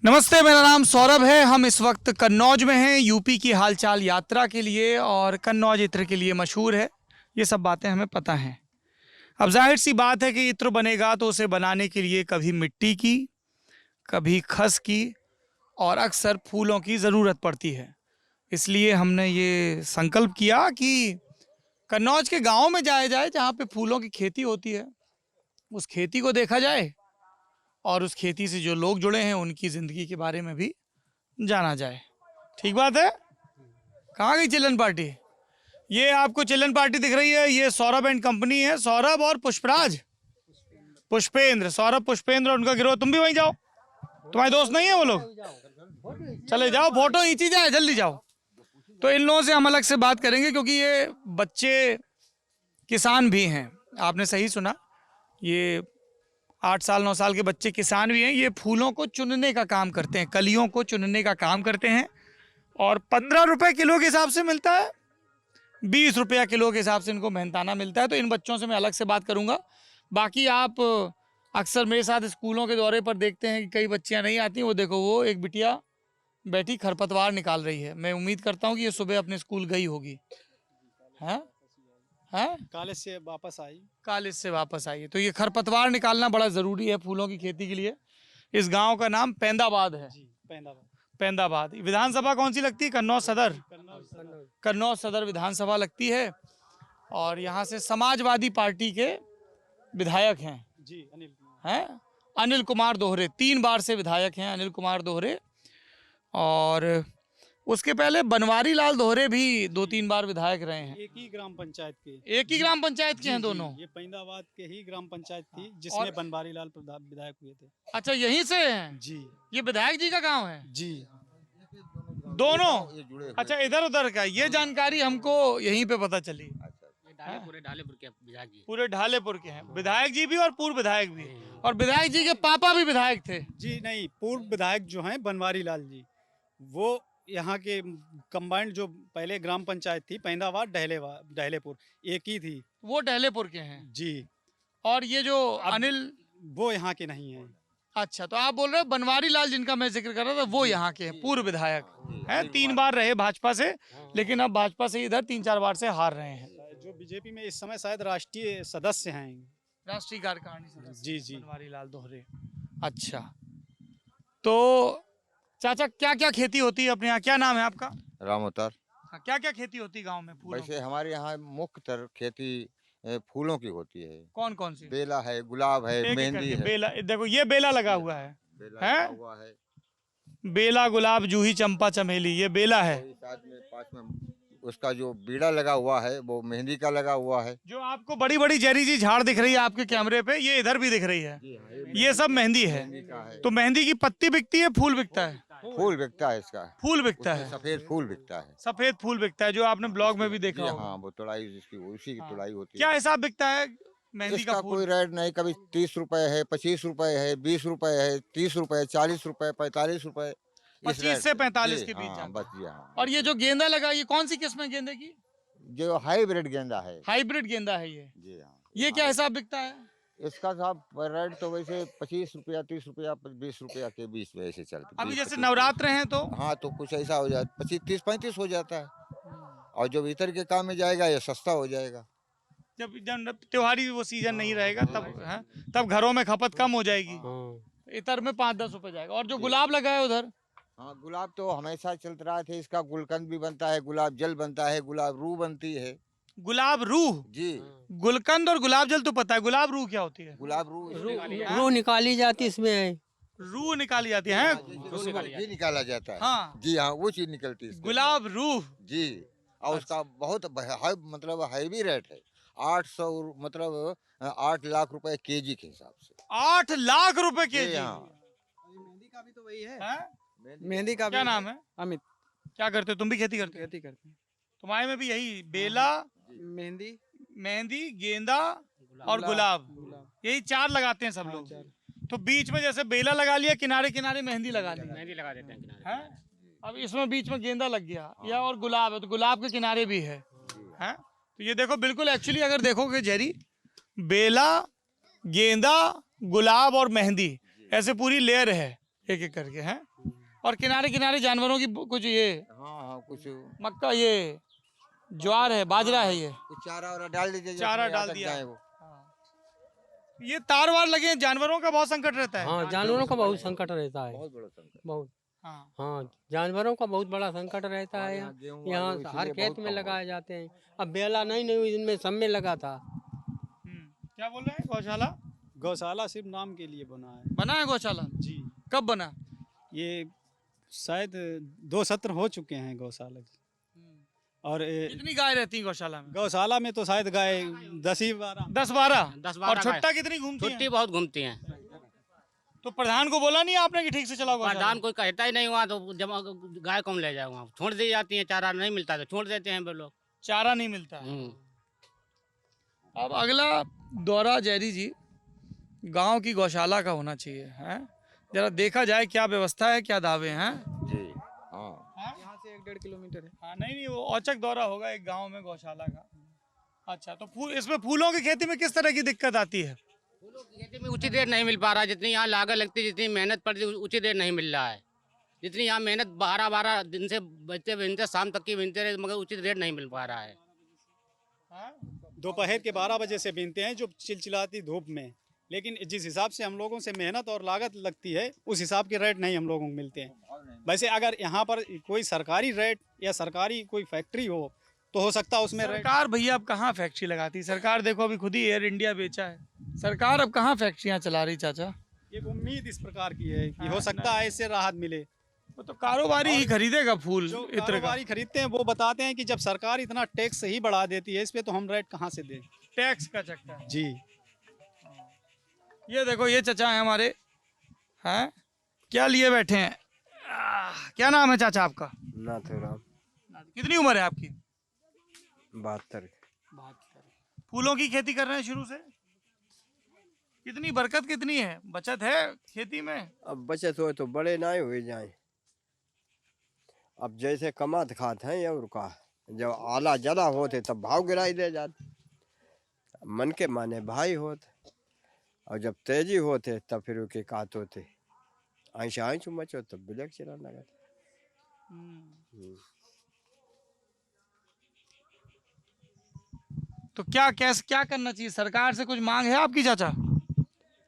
नमस्ते, मेरा नाम सौरभ है। हम इस वक्त कन्नौज में हैं, यूपी की हालचाल यात्रा के लिए। और कन्नौज इत्र के लिए मशहूर है, ये सब बातें हमें पता हैं। अब जाहिर सी बात है कि इत्र बनेगा तो उसे बनाने के लिए कभी मिट्टी की, कभी खस की और अक्सर फूलों की ज़रूरत पड़ती है। इसलिए हमने ये संकल्प किया कि कन्नौज के गाँव में जाया जाए जहाँ पे फूलों की खेती होती है, उस खेती को देखा जाए और उस खेती से जो लोग जुड़े हैं उनकी ज़िंदगी के बारे में भी जाना जाए। ठीक बात है। कहाँ गई चिल्ड्रन पार्टी? ये आपको चिल्ड्रन पार्टी दिख रही है, ये सौरभ एंड कंपनी है। सौरभ और पुष्पराज, पुष्पेंद्र, सौरभ पुष्पेंद्र और उनका गिरोह। तुम भी वहीं जाओ, तुम्हारे दोस्त नहीं है वो लोग? चले जाओ, फोटो खींची जाए, जल्दी जाओ। तो इन लोगों से हम अलग से बात करेंगे क्योंकि ये बच्चे किसान भी हैं। आपने सही सुना, ये 8 साल 9 साल के बच्चे किसान भी हैं। ये फूलों को चुनने का काम करते हैं, कलियों को चुनने का काम करते हैं। और 15 रुपए किलो के हिसाब से मिलता है, 20 रुपया किलो के हिसाब से इनको मेहनताना मिलता है। तो इन बच्चों से मैं अलग से बात करूंगा। बाकी आप अक्सर मेरे साथ स्कूलों के दौरे पर देखते हैं कि कई बच्चियां नहीं आती। वो देखो, वो एक बिटिया बैठी खरपतवार निकाल रही है। मैं उम्मीद करता हूँ कि ये सुबह अपने स्कूल गई होगी। हैं कॉलेज से वापस आई। कॉलेज से वापस आई है। तो ये खरपतवार निकालना बड़ा ज़रूरी है फूलों की खेती के लिए। इस गांव का नाम पैंदाबाद है। पैंदाबाद। विधानसभा कौन सी लगती है? कन्नौज सदर। कन्नौज सदर विधानसभा लगती है। और यहाँ से समाजवादी पार्टी के विधायक हैं जी, अनिल कुमार दोहरे। 3 बार से विधायक हैं अनिल कुमार दोहरे। और उसके पहले बनवारी लाल दोहरे भी 2-3 बार विधायक रहे हैं। एक ही ग्राम पंचायत के हैं दोनों। ये पैंदाबाद के ही ग्राम पंचायत थी जिसमें बनवारी लाल विधायक हुए थे। अच्छा, यहीं से हैं जी। ये विधायक जी का गांव है जी, दोनों। अच्छा, इधर उधर का ये जानकारी हमको यहीं पे पता चली। पूरे ढालेपुर के विधायक जी, पूरे ढालेपुर के हैं विधायक जी भी और पूर्व विधायक भी। और विधायक जी के पापा भी विधायक थे। जी नहीं, पूर्व विधायक जो हैं बनवारी लाल जी, वो यहाँ के कंबाइंड जो पहले ग्राम पंचायत थी पैंदाबाद ढहलेपुर एक ही थी। वो ढहलेपुर के हैं जी। और ये जो अनिल, वो यहाँ के नहीं हैं। अच्छा, तो आप बोल रहे हो बनवारी लाल जिनका मैं जिक्र कर रहा था वो यहाँ के हैं, पूर्व विधायक हैं। 3 बार रहे भाजपा से, लेकिन अब भाजपा से इधर 3-4 बार से हार रहे हैं। जो बीजेपी में इस समय शायद राष्ट्रीय सदस्य हैं, राष्ट्रीय कार्यकारिणी सदस्य जी बनवारी लाल दोहरे। अच्छा, तो चाचा क्या क्या खेती होती है अपने यहाँ? क्या नाम है आपका? रामोतर। हाँ, क्या क्या खेती होती है गाँव में फूलों वैसे हमारे यहाँ मुख्यतर खेती फूलों की होती है। कौन कौन सी? बेला है, गुलाब है, एक मेहंदी करके है। बेला, देखो ये बेला लगा हुआ है। बेला हैं? लगा हुआ है। बेला, गुलाब, जूही, चंपा, चमेली, ये बेला है। और साथ में पास में उसका जो बीड़ा लगा हुआ है वो मेहंदी का लगा हुआ है। जो आपको बड़ी बड़ी जहरी सी झाड़ दिख रही है आपके कैमरे पे, ये इधर भी दिख रही है। ये सब मेहंदी है। तो मेहंदी की पत्ती बिकती है, फूल बिकता है? फूल बिकता है इसका। फूल बिकता है, सफेद फूल बिकता है। सफेद फूल बिकता है, जो आपने ब्लॉग में भी देखा होगा। हाँ, वो तुड़ाई जिसकी उसी की तुड़ाई होती है। क्या हिसाब बिकता है मेहंदी का इसका फूल? कोई रेट नहीं, कभी 30 रुपए है, 25 रुपए है, 20 रुपए है, 30 रुपए, 40 रुपए, 45 रुपए। 25 से 45 के बीच हाँ, जाता बस जी हाँ। और ये जो गेंदा लगा, ये कौन सी किस्म है गेंदे की? जो हाइब्रिड गेंदा है। हाइब्रिड गेंदा है ये। जी हाँ। ये क्या हिसाब बिकता है? इसका साहब रेट तो वैसे 25 रुपया, 30 रुपया, 20 रुपया के बीच में ऐसे चलते। अभी 20, जैसे 25 नवरात्र हैं तो हाँ, तो कुछ ऐसा हो जाता, 25, 30, 35 हो जाता है। और जो भीतर के काम में जाएगा ये सस्ता हो जाएगा। जब त्योहारी वो सीजन नहीं रहेगा तब है, तब घरों में खपत कम हो जाएगी। इतर में 5-10 रुपए जाएगा। और जो गुलाब लगा है उधर? हाँ, गुलाब तो हमेशा चलता रहा थे। इसका गुलकंद भी बनता है, गुलाब जल बनता है, गुलाब रूह बनती है। गुलाब रूह? जी। गुलकंद और गुलाब जल तो पता है, गुलाब रूह क्या होती है? गुलाब रूह रूह निकाली जाती इसमें, रूह निकाली जाती है। घी निकाला जाता है। हाँ जी हाँ, वो चीज निकलती है। गुलाब रूह जी। और उसका बहुत मतलब हैवी रेट है। 800 मतलब 8 लाख रुपए केजी के हिसाब से। 8 लाख रुपए केजी? मेहंदी का भी तो वही है। हैं? मेहंदी का क्या नाम है? अमित। क्या करते हो तुम? भी खेती करते हो? खेती करते हैं। तुम्हारे में भी यही बेला, मेहंदी, मेहंदी, गेंदा और गुलाब, यही 4 लगाते हैं सब लोग। तो बीच में जैसे बेला लगा लिया, किनारे किनारे मेहंदी लगा ली। मेहंदी लगा देते हैं किनारे। हैं? अब इसमें बीच में गेंदा लग गया या और गुलाब है, तो गुलाब के किनारे भी है। हैं? तो ये देखो, बिल्कुल एक्चुअली अगर देखोगे जेरी, बेला, गेंदा, गुलाब और मेहंदी, ऐसे पूरी लेयर है एक एक करके हैं। और किनारे किनारे जानवरों की कुछ ये हाँ हाँ कुछ मक्का, ये ज्वार है, बाजरा है, ये कुछ चारा वारा डाल दीजिए, चारा जिसमें डाल अटक दिया। जाए वो। ये तार वार लगे हैं, जानवरों का बहुत संकट रहता है। हाँ जानवरों का बहुत संकट रहता है, बहुत बड़ा संकट। बहुत। हाँ। हाँ जानवरों का बहुत बड़ा संकट रहता है यहाँ। गेहूं यहाँ आलू हर इसलिए खेत बहुत में कम लगाए जाते हैं। अब बेला नहीं इनमें सब में लगा था। क्या बोल रहे हैं? गौशाला गौशाला सिर्फ नाम के लिए बना है बना है गौशाला? जी। कब बना? ये शायद 2 सत्र हो चुके हैं गौशाला के। और कितनी गाय रहती है गौशाला में? गौशाला में तो शायद गाय 10 ही 12। 10-12। 10-12 और छुट्टा कितनी घूमती छुट्टी है? बहुत घूमती हैं। तो प्रधान को बोला नहीं आपने कि ठीक से चलाओ गौशाला? प्रधान कोई कहता ही नहीं वहाँ, तो जमा गाय कौन ले जाए वहाँ, छोड़ दी जाती है, चारा नहीं मिलता तो छोड़ देते हैं वो लोग। चारा नहीं मिलता है। अब अगला दौरा जयरी जी गांव की गौशाला का होना चाहिए, हैं? जरा देखा जाए क्या व्यवस्था है, क्या दावे हैं। जी हाँ। यहाँ से 1-1.5 किलोमीटर है। हाँ नहीं वो औचक दौरा होगा एक गांव में गौशाला का। अच्छा, तो इसमें फूलों की खेती में किस तरह की दिक्कत आती है? फूलों की खेती में उचित रेट नहीं मिल पा रहा है, जितनी यहाँ लागत लगती है, जितनी मेहनत पड़ती है, उचित रेट नहीं मिल रहा है। जितनी यहाँ मेहनत 12-12 दिन से बचते बिनते शाम तक की बिनते रहे, मगर उचित रेट नहीं मिल पा रहा है। दोपहर के 12 बजे से बीनते हैं जो चिलचिलाती धूप में, लेकिन जिस हिसाब से हम लोगों से मेहनत और लागत लगती है उस हिसाब के रेट नहीं हम लोगों को मिलते हैं। वैसे अगर यहाँ पर कोई सरकारी रेट या सरकारी कोई फैक्ट्री हो तो हो सकता है उसमें रेट। सरकार भैया अब कहाँ फैक्ट्री लगाती है? सरकार देखो अभी खुद ही एयर इंडिया बेचा है। सरकार अब कहाँ फैक्ट्रियाँ चला रही चाचा? एक उम्मीद इस प्रकार की है कि हो सकता है इससे राहत मिले। वो तो कारोबारी ही खरीदेगा फूल जो इत्र का। कारोबारी खरीदते हैं वो बताते हैं कि जब सरकार इतना टैक्स ही बढ़ा देती है इस पे तो हम रेट कहाँ से दें। टैक्स का चक्कर है। जी। ये देखो ये चाचा है हमारे, हैं क्या लिए बैठे हैं? क्या नाम है चाचा आपका? नाथुराम। कितनी उम्र है आपकी? 72। फूलों की खेती कर रहे हैं शुरू से? कितनी बरकत कितनी है, बचत है खेती में? अब बचत हो तो बड़े ना हुए जाए। अब जैसे कमात खाते हैं और का जब आला ज्यादा होते तब भाव गिराई दे जाते, मन के माने भाई होते, और जब तेजी होते तब फिर उनके कात होते ऐसा मचो तब ब्लैक चला लगा। तो क्या करना चाहिए? सरकार से कुछ मांग है आपकी चाचा?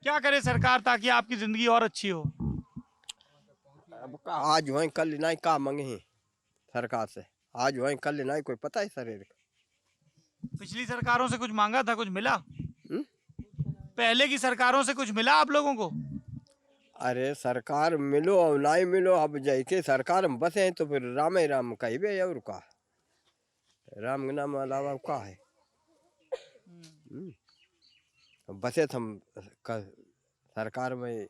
क्या करे सरकार ताकि आपकी जिंदगी और अच्छी हो? अब का आज वहीं कल नहीं का मांगे सरकार से, आज वहीं कल नहीं कोई पता है शरीर का। पिछली सरकारों से कुछ मांगा था, कुछ मिला? पहले की सरकारों से कुछ मिला आप लोगों को? अरे सरकार मिलो और नहीं मिलो, अब जैसे सरकार में बसे हैं तो फिर राम ही राम कहिए और का राम के नाम अलावा का है। बसे हम सरकार में,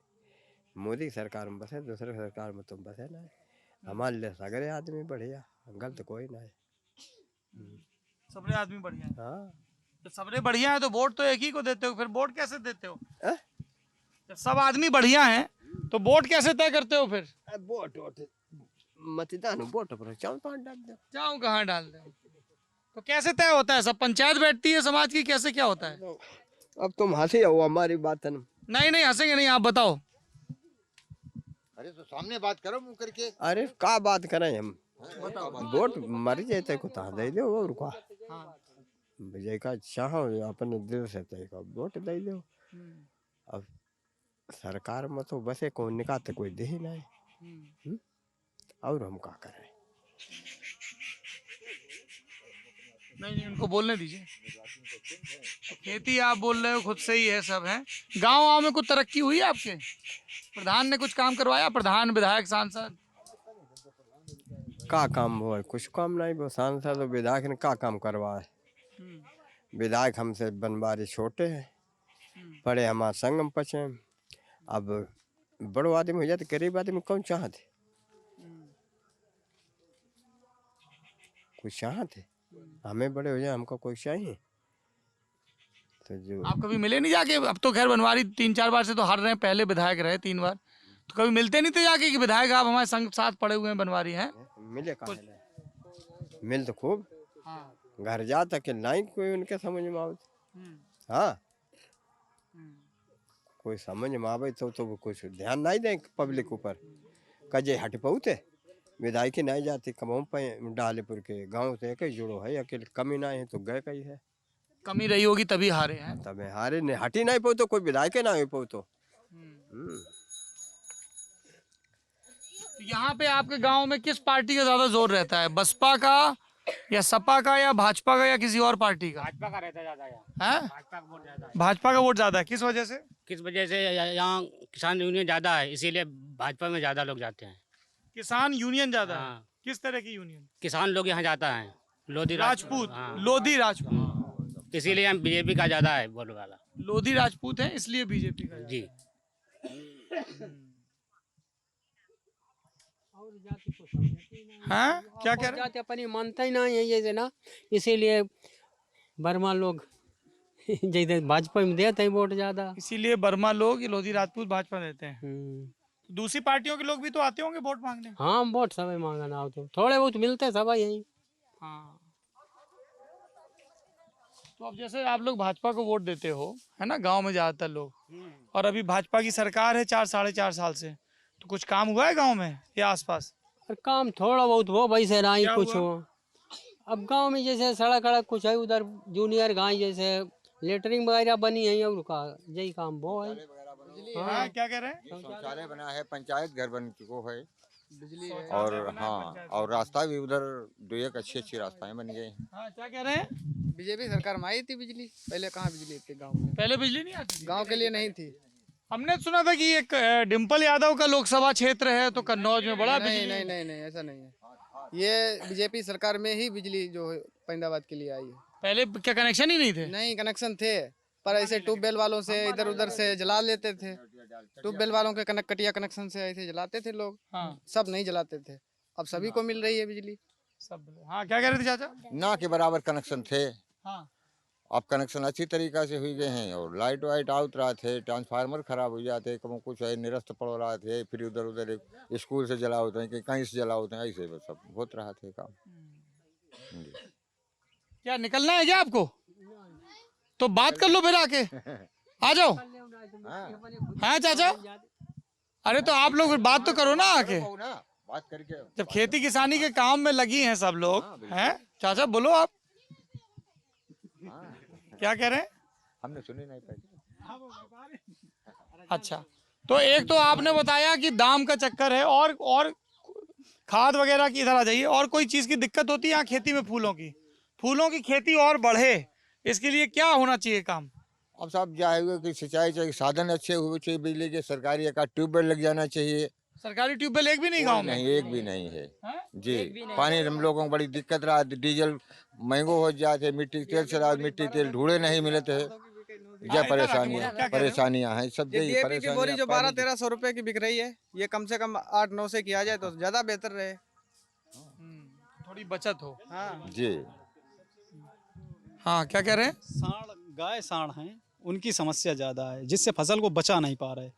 मोदी सरकार में बसे, दूसरे सरकार में तुम बसे ना। हमारे लिए सगरे आदमी बढ़िया, गलत कोई ना है। सबरे आदमी बढ़िया है। हाँ तो सबरे बढ़िया है तो वोट तो एक ही को देते हो, फिर वोट कैसे देते हो? अ? जब सब आदमी बढ़िया हैं तो वोट कैसे तय करते हो फिर? वोट मतदान वोट पर चाँद पाँच डाल दो। जाऊँ कहाँ डाल दे? तो कैसे तय होता है? सब पंचायत बैठती है समाज की, कैसे क्या होता है? अब तुम हंसी हो हमारी बात है ना। नहीं हंसेंगे नहीं, आप बताओ। अरे तो सामने बात करो मुँह करके। अरे का बात करें हम, वोट मर जाते को ता दे दो और का विजय का चाहो अपने दिल से तय का वोट दे दो। अब सरकार में तो बसे को निकालते कोई दे ही नहीं, और हम क्या करें? नहीं उनको बोलने दीजिए। तो खेती आप बोल रहे हो खुद से ही है, सब है। गांव में कुछ तरक्की हुई है आपके? प्रधान ने कुछ काम करवाया? प्रधान, विधायक, सांसद? का काम हुआ? कुछ काम नहीं। वो सांसद और विधायक ने का काम करवाए? विधायक हमसे बनवारी छोटे हैं, बड़े हमारे संग में पचे। अब बड़ो आदमी हो जाते, गरीब आदमी कौन चाहते? कुछ चाहते? हमें बड़े हो जाए हमको कोई चाहिए? तो जो आप कभी मिले नहीं जाके? अब तो खैर बनवारी 3-4 बार से तो हार रहे हैं, पहले विधायक रहे 3 बार, तो कभी मिलते नहीं थे जाके कि विधायक आप हमारे संग साथ पड़े हुए हैं बनवारी हैं? मिले का मिल तो खूब, घर जा तक नहीं कोई उनके समझ में आओ। हाँ कोई समझ में आवे तो वो कुछ ध्यान नहीं दें पब्लिक ऊपर कजे हट पहुँचे विधायकी नहीं जाती कमाऊँ पे डालेपुर के गांव से एक ही जुड़ो है अकेले कमी नहीं है तो गए कहीं है कमी रही होगी तभी हारे हैं। तब हारे ने हटी नहीं पाऊ तो कोई विधायक ना हो पाऊ तो तो यहाँ पे आपके गांव में किस पार्टी का ज्यादा जोर रहता है, बसपा का या सपा का या भाजपा का या किसी और पार्टी का? भाजपा का रहता है ज्यादा यहाँ, है भाजपा का वोट ज्यादा है। भाजपा का वोट ज्यादा है, किस वजह से? किस वजह से यहाँ किसान यूनियन ज्यादा है, इसीलिए भाजपा में ज्यादा लोग जाते हैं। किसान यूनियन ज्यादा है। हाँ। किस तरह की यूनियन? किसान लोग यहाँ जाता है, लोधी राजपूत। हाँ। लोधी राजपूत। इसीलिए हम बीजेपी का ज्यादा है वोट वाला। लोधी राजपूत है इसलिए बीजेपी का जी। हाँ क्या कह रहे हैं? जाति अपनी मानता ही नहीं है जैसे ना, इसीलिए बर्मा लोग जैसे भाजपा में देते हैं वोट ज्यादा। इसीलिए बर्मा लोग ये लोधी राजपूत भाजपा देते हैं। दूसरी पार्टियों के लोग भी तो आते होंगे वोट मांगने। हाँ वोट सब मांगना हो तो थोड़े बहुत मिलते हैं सब यही। हाँ तो अब जैसे आप लोग भाजपा को वोट देते हो है ना गांव में ज्यादातर लोग, और अभी भाजपा की सरकार है 4-4.5 साल से, तो कुछ काम हुआ है गांव में या आसपास? और काम थोड़ा बहुत हो वैसे नहीं क्या कुछ हुआ? हो। अब गांव में जैसे सड़क अड़क कुछ है, उधर जूनियर गाय जैसे लेटरिंग वगैरह बनी है और का यही काम वो है। हाँ क्या कह रहे हैं? शौचालय बना है, पंचायत घर बन चुको है और हाँ और रास्ता भी उधर 2 अच्छी रास्ताएं बन गई हैं। हाँ क्या कह रहे हैं? बीजेपी सरकार में आई थी बिजली, पहले कहाँ बिजली थी गांव में? पहले बिजली नहीं आती थी? गांव के लिए नहीं थी। हमने सुना था कि एक डिम्पल यादव का लोकसभा क्षेत्र है तो कन्नौज में बड़ा नहीं बिजली। नहीं नहीं नहीं ऐसा नहीं है। ये बीजेपी सरकार में ही बिजली जो है पैदावार के लिए आई है। पहले क्या कनेक्शन ही नहीं थे? नहीं कनेक्शन थे पर ऐसे ट्यूबवेल वालों से इधर उधर से जला लेते थे। ट्यूबवेल वालों के कटिया कनेक्शन से ऐसे जलाते थे लोग। हाँ सब नहीं जलाते थे, अब सभी को मिल रही है बिजली। सब। हाँ क्या कह रहे थे चाचा? ना के बराबर कनेक्शन थे, हाँ अब कनेक्शन अच्छी तरीका से हुई गए हैं और लाइट वाइट आउट रहा थे, ट्रांसफार्मर खराब हो जाते, कभी कुछ है निरस्त पड़ रहा थे, फिर उधर उधर स्कूल से जला होते हैं कि कहीं से जला होते हैं, ऐसे बस सब होत रहा थे काम। जी। क्या निकलना है क्या आपको? तो बात कर लो फिर आके, आ जाओ। हाँ चाचा, अरे तो आप लोग बात तो करो ना आके। बात करके जब खेती किसानी के काम में लगी हैं सब लोग हैं, चाचा बोलो आप क्या कह रहे हैं? हमने सुनी नहीं पाई। अच्छा तो एक तो आपने बताया कि दाम का चक्कर है और खाद वगैरह की, इधर आ जाइए, और कोई चीज की दिक्कत होती है यहाँ खेती में? फूलों की खेती और बढ़े इसके लिए क्या होना चाहिए काम? अब साहब जाएगा कि सिंचाई चाहिए, साधन अच्छे हुए चाहिए, बिजली के सरकारी एक ट्यूबवेल लग जाना चाहिए। सरकारी ट्यूबवेल एक भी नहीं गाँव में? नहीं, एक भी नहीं है हैं? जी। पानी हम लोगों को बड़ी दिक्कत रहा, डीजल महंगो हो जाते, मिट्टी तेल चला, मिट्टी तेल ढूंढे नहीं मिलते है, यह परेशानियां हैं सब। यही डीएपी की बोरी जो परेशानियां 1200-1300 रुपए की बिक रही है, ये कम से कम 8-9 से किया जाए तो ज्यादा बेहतर रहे। थोड़ी बचत हो। हाँ जी। हाँ क्या कह रहे हैं? गाय साढ़ हैं, उनकी समस्या ज़्यादा है जिससे फसल को बचा नहीं पा रहे।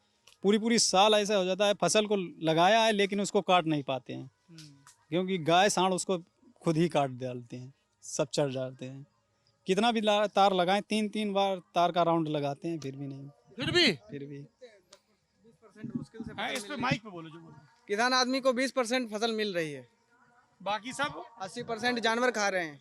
पूरी साल ऐसा हो जाता है, फसल को लगाया है लेकिन उसको काट नहीं पाते हैं क्योंकि गाय साढ़ उसको खुद ही काट डालते हैं, सब चढ़ जाते हैं। कितना भी तार लगाएं, 3 बार तार का राउंड लगाते हैं फिर भी नहीं। फिर भी 20% मुश्किल से हाँ, इस पे माइक पे बोलो जो बोलो। किसान आदमी को 20% फसल मिल रही है, बाकी सब 80% जानवर खा रहे हैं।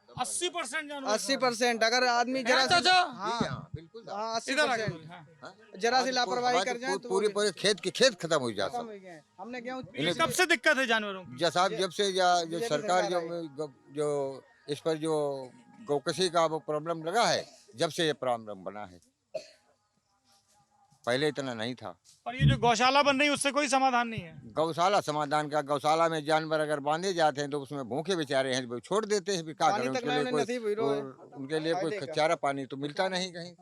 80% जानवर 80% अगर आदमी जरा सी चाचा हाँ बिल्कुल हाँ इधर आके 80% बोलो, हाँ। जरा सी लापरवाही कर जाए तो पूरे पूरे खेत खत्म हो जाता। खत्म हो गए। हमने गेहूं ये कब से दिक्कत है जानवरों की? साहब जब से जो सरकार जो इस पर जो गौकशी का वो प्रॉब्लम लगा है, जब से ये प्रॉब्लम बना है, पहले इतना नहीं था। और ये जो गौशाला बन रही है उससे कोई समाधान नहीं है? गौशाला समाधान का, गौशाला में जानवर अगर बांधे जाते हैं तो उसमें भूखे बेचारे हैं, वो छोड़ देते हैं, क्या पानी करें, तक नहीं नसीब हुई रो है। उनके लिए कोई चारा पानी तो मिलता नहीं कहीं।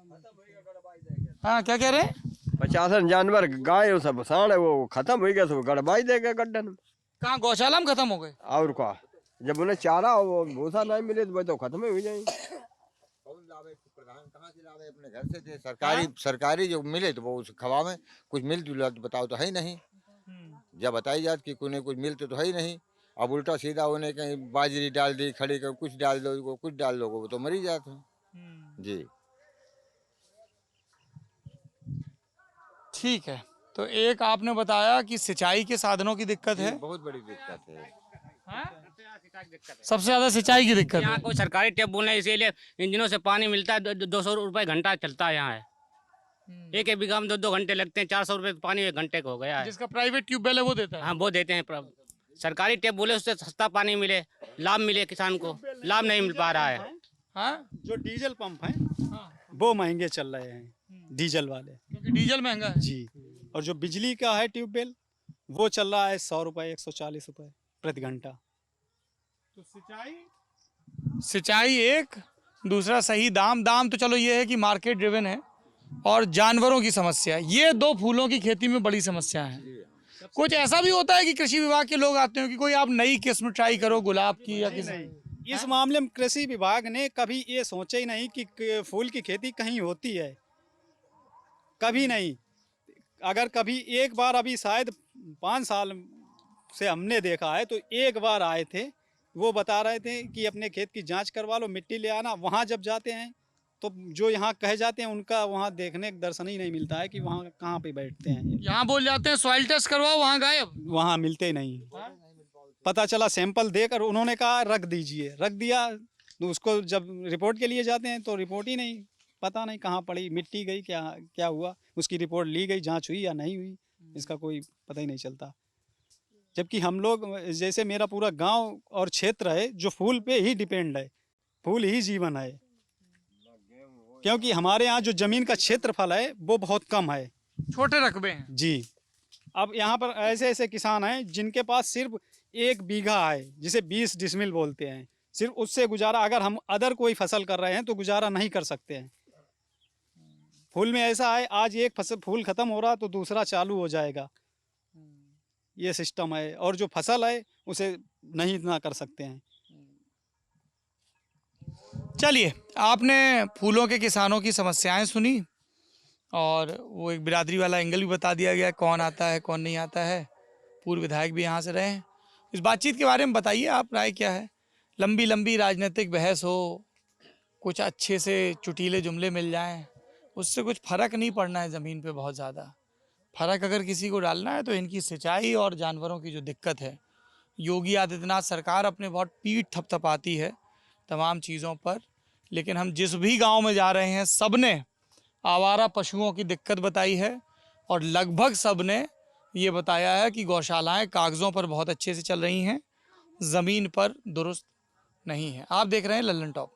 हाँ क्या कह रहे हैं? 50 जानवर गाय वो सब साढ़ वो खत्म हो गया, सब गड़बाई देगा गड्ढन में। कहाँ गौशाला में खत्म हो गए? और क्या, जब उन्हें चारा वो भूसा नहीं मिले तो वो तो खत्म ही हो जाएंगे। प्रधान कहाँ से लावे, अपने घर से दे। सरकारी जो मिले तो वो उस खवा में कुछ मिल जुला तो बताओ तो है ही नहीं। जब बताई जात कि कुछ कुछ मिलते तो है ही नहीं। अब उल्टा सीधा उन्हें कहीं बाजरी डाल दी, खड़ी कर कुछ डाल दो, कुछ डाल दो, वो तो मरी जाते हैं जी। ठीक है, तो एक आपने बताया कि सिंचाई के साधनों की दिक्कत है। बहुत बड़ी दिक्कत है। सबसे ज्यादा सिंचाई की दिक्कत यहाँ है। कोई सरकारी टेप बोले इसीलिए इंजनों से पानी मिलता है 200 रुपये घंटा चलता है यहाँ है। एक एक बीघा में 2-2 घंटे लगते हैं, 400 रुपये पानी 1 घंटे का हो गया है। जिसका प्राइवेट ट्यूबवेल है वो देता है। हाँ वो देते हैं सरकारी टेप बोले उससे सस्ता पानी मिले, लाभ मिले किसान को, लाभ नहीं मिल पा रहा है। हाँ, जो डीजल पंप हैं हाँ, वो महंगे चल रहे हैं, डीजल वाले क्योंकि डीजल महंगा है। जी। और जो बिजली का है ट्यूबवेल वो चल रहा है 100 रुपये 140 रुपये प्रति घंटा। तो सिंचाई एक, दूसरा सही दाम। दाम तो चलो ये है कि मार्केट ड्रिवन है, और जानवरों की समस्या, ये दो फूलों की खेती में बड़ी समस्या है। कुछ ऐसा भी होता है कि कृषि विभाग के लोग आते हो कि कोई आप नई किस्म ट्राई करो गुलाब की या किसी। इस मामले में कृषि विभाग ने कभी ये सोचा ही नहीं कि फूल की खेती कहीं होती है, कभी नहीं। अगर कभी एक बार, अभी शायद 5 साल से हमने देखा है, तो एक बार आए थे, वो बता रहे थे कि अपने खेत की जांच करवा लो, मिट्टी ले आना। वहाँ जब जाते हैं तो जो यहाँ कहे जाते हैं उनका वहाँ देखने का दर्शन ही नहीं मिलता है कि वहाँ कहाँ पे बैठते हैं। यहाँ बोल जाते हैं सॉइल टेस्ट करवाओ, वहाँ गायब। वहाँ मिलते ही नहीं। पता चला सैंपल देकर उन्होंने कहा रख दीजिए, रख दिया, तो उसको जब रिपोर्ट के लिए जाते हैं तो रिपोर्ट ही नहीं, पता नहीं कहाँ पड़ी, मिट्टी गई, क्या हुआ, उसकी रिपोर्ट ली गई, जांच हुई या नहीं हुई, इसका कोई पता ही नहीं चलता। जबकि हम लोग, जैसे मेरा पूरा गांव और क्षेत्र है जो फूल पे ही डिपेंड है, फूल ही जीवन है, क्योंकि हमारे यहाँ जो ज़मीन का क्षेत्रफल है वो बहुत कम है, छोटे रकबे हैं जी। अब यहाँ पर ऐसे ऐसे किसान हैं जिनके पास सिर्फ 1 बीघा है, जिसे 20 डिसमिल बोलते हैं, सिर्फ उससे गुजारा, अगर हम अदर कोई फसल कर रहे हैं तो गुजारा नहीं कर सकते हैं। फूल में ऐसा है, आज एक फूल खत्म हो रहा तो दूसरा चालू हो जाएगा, ये सिस्टम है। और जो फसल है उसे नहीं इतना कर सकते हैं। चलिए, आपने फूलों के किसानों की समस्याएं सुनी, और वो एक बिरादरी वाला एंगल भी बता दिया गया, कौन आता है कौन नहीं आता है। पूर्व विधायक भी यहाँ से रहे हैं। इस बातचीत के बारे में बताइए, आप राय क्या है? लंबी लंबी राजनीतिक बहस हो, कुछ अच्छे से चुटीले जुमले मिल जाएं, उससे कुछ फ़र्क नहीं पड़ना है ज़मीन पे बहुत ज़्यादा। फ़र्क अगर किसी को डालना है तो इनकी सिंचाई और जानवरों की जो दिक्कत है। योगी आदित्यनाथ सरकार अपने बहुत पीठ थपथपाती है तमाम चीज़ों पर, लेकिन हम जिस भी गांव में जा रहे हैं सब ने आवारा पशुओं की दिक्कत बताई है, और लगभग सब ने ये बताया है कि गौशालाएं कागज़ों पर बहुत अच्छे से चल रही हैं, ज़मीन पर दुरुस्त नहीं है। आप देख रहे हैं लल्लन टॉप।